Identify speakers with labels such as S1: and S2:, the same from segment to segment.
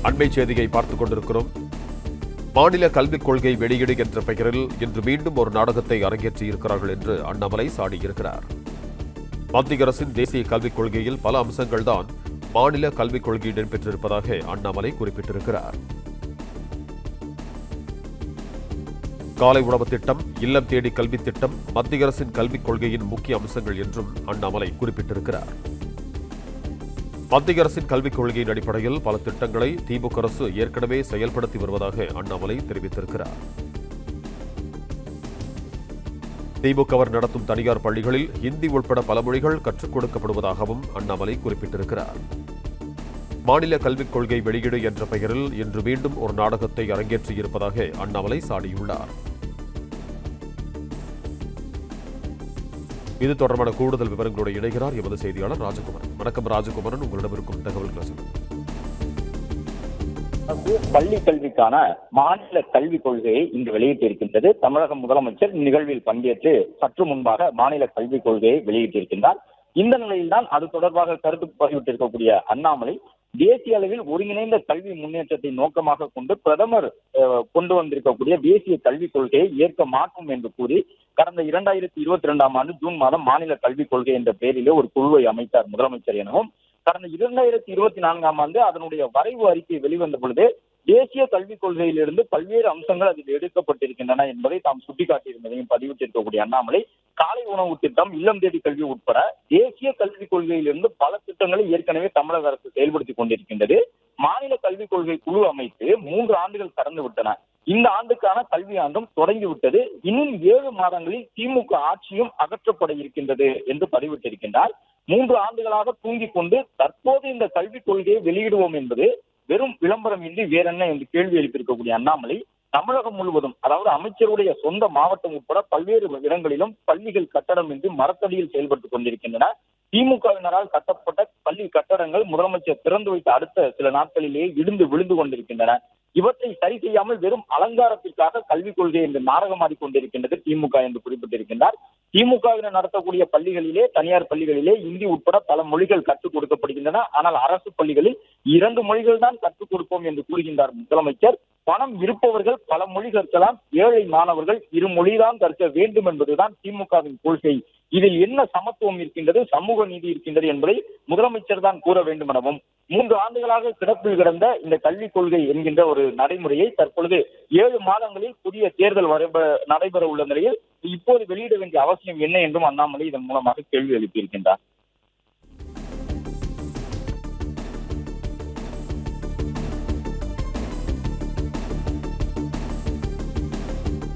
S1: அண்மை செய்தியை பார்த்துக் கொண்டிருக்கிறோம். மாநில கல்விக் கொள்கை வெளியீடு என்ற பெயரில் இன்று மீண்டும் ஒரு நாடகத்தை அரங்கேற்றியிருக்கிறார்கள் என்று அண்ணாமலை சாடியிருக்கிறார். மத்திய அரசின் தேசிய கல்விக் கொள்கையில் பல அம்சங்கள்தான் மாநில கல்விக் கொள்கையில் இடம்பெற்றிருப்பதாக அண்ணாமலை குறிப்பிட்டிருக்கிறார். காலை உணவு திட்டம், இல்லம் தேடி கல்வி திட்டம் மத்திய அரசின் கல்விக் கொள்கையின் முக்கிய அம்சங்கள் என்றும் அண்ணாமலை குறிப்பிட்டிருக்கிறார். மத்திய அரசின் கல்விக் கொள்கையின் அடிப்படையில் பல திட்டங்களை திமுக அரசு ஏற்கனவே செயல்படுத்தி வருவதாக அண்ணாமலை தெரிவித்திருக்கிறார். திமுகவர் நடத்தும் தனியார் பள்ளிகளில் ஹிந்தி உட்பட பல மொழிகள் கற்றுக் கொடுக்கப்படுவதாகவும் அண்ணாமலை குறிப்பிட்டிருக்கிறார். மாநில கல்விக் கொள்கை வெளியீடு என்ற பெயரில் இன்று மீண்டும் ஒரு நாடகத்தை அரங்கேற்றியிருப்பதாக அண்ணாமலை சாடியுள்ளார். இது தொடர்பான கூடுதல் விவரங்களோடு இணைகிறார் எமது செய்தியாளர் ராஜகுமாரன். வணக்கம் ராஜகுமாரன், உங்களிடம் இருக்கும் தகவல்கள்.
S2: பள்ளி கல்விக்கான மாநில கல்விக் கொள்கையை இன்று வெளியிட்டிருக்கின்றது. தமிழக முதலமைச்சர் நிகழ்வில் பங்கேற்று சற்று முன்பாக மாநில கல்விக் கொள்கையை வெளியிட்டிருக்கின்றார். இந்த நிலையில்தான் அது தொடர்பாக கருத்து பதிவிட்டிருக்கக்கூடிய அண்ணாமலை, தேசிய அளவில் ஒருங்கிணைந்த கல்வி முன்னேற்றத்தை நோக்கமாக கொண்டு பிரதமர் கொண்டு வந்திருக்கக்கூடிய தேசிய கல்விக் கொள்கையை ஏற்க மாட்டோம் என்று கூறி கடந்த 2022ஆம் ஆண்டு ஜூன் மாதம் மாநில கல்விக் கொள்கை என்ற பெயரிலே ஒரு குழுவை அமைத்தார் முதலமைச்சர் எனவும், கடந்த 2024ஆம் ஆண்டு அதனுடைய வரைவு அறிக்கை வெளிவந்த பொழுது தேசிய கல்விக் கொள்கையிலிருந்து பல்வேறு அம்சங்கள் அதில் எடுக்கப்பட்டிருக்கின்றன என்பதை தாம் சுட்டிக்காட்டியிருந்ததையும் பதிவிட்டிருக்கக்கூடிய அண்ணாமலை, காலை உணவு திட்டம், இல்லம் தேடி கல்வி உட்பட தேசிய கல்விக் கொள்கையிலிருந்து பல திட்டங்களை ஏற்கனவே தமிழக அரசு செயல்படுத்திக் கொண்டிருக்கின்றது. மாநில கல்விக் கொள்கை குழு அமைத்து 3 ஆண்டுகள் கடந்து விட்டன. இந்த ஆண்டுக்கான கல்வி ஆண்டும் தொடங்கிவிட்டது. இன்னும் 7 மாதங்களில் திமுக ஆட்சியும் அகற்றப்பட இருக்கின்றது என்று பதிவிட்டிருக்கின்றார். 3 ஆண்டுகளாக தூங்கிக் கொண்டு தற்போது இந்த கல்விக் கொள்கையை வெளியிடுவோம் என்பது வெறும் விளம்பரம் இன்றி வேறென்ன என்று கேள்வி எழுப்பியிருக்கக்கூடிய அண்ணாமலை, தமிழகம் முழுவதும், அதாவது அமைச்சருடைய சொந்த மாவட்டம் உட்பட பல்வேறு இடங்களிலும் பள்ளிகள் கட்டடம் இன்றி மரத்தடியில் செயல்பட்டுக் கொண்டிருக்கின்றன. திமுகவினரால் கட்டப்பட்ட பள்ளி கட்டடங்கள் முதலமைச்சர் திறந்து வைத்த அடுத்த சில நாட்களிலேயே இடிந்து விழுந்து கொண்டிருக்கின்றன. இவற்றை சரி செய்யாமல் வெறும் அலங்காரத்திற்காக கல்விக் கொள்கை என்று நாடகமாடி கொண்டிருக்கின்றது திமுக என்று குறிப்பிட்டிருக்கின்றார். திமுகவினர் நடத்தக்கூடிய பள்ளிகளிலே, தனியார் பள்ளிகளிலே இந்தி உட்பட பல மொழிகள் கற்றுக் கொடுக்கப்படுகின்றன. ஆனால் அரசு பள்ளிகளில் 2 மொழிகள் தான் கற்றுக் கொடுப்போம் என்று கூறுகின்றார் முதலமைச்சர். பணம் இருப்பவர்கள் பல மொழி கற்கலாம், ஏழை மாணவர்கள் 2 மொழிதான் கற்க வேண்டும் என்பதுதான் திமுகவின் கொள்கை. இதில் என்ன சமத்துவம் இருக்கின்றது, சமூக நீதி இருக்கின்றது என்பதை முதலமைச்சர் தான் கூற வேண்டும் எனவும், 3 ஆண்டுகளாக கிடப்பில் கிடந்த இந்த கல்விக் கொள்கை என்கின்ற ஒரு நடைமுறையை தற்பொழுது 7 மாதங்களில் புதிய தேர்தல் நடைபெற உள்ள நிலையில் இப்போது வெளியிட வேண்டிய அவசியம் என்ன என்றும் அண்ணாமலை இதன் மூலமாக கேள்வி எழுப்பியிருக்கின்றார்.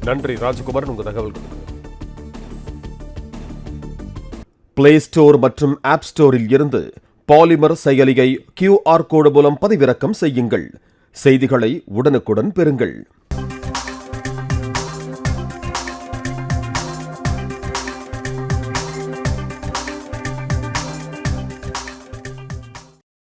S1: நன்றி ராஜகுமாரன், உங்க தகவல்களுக்கு. பிளே ஸ்டோர் மற்றும் ஆப் ஸ்டோரில் இருந்து பாலிமர் செயலியை QR கோடு மூலம் பதிவிறக்கம் செய்யுங்கள். செய்திகளை உடனுக்குடன் பெறுங்கள்.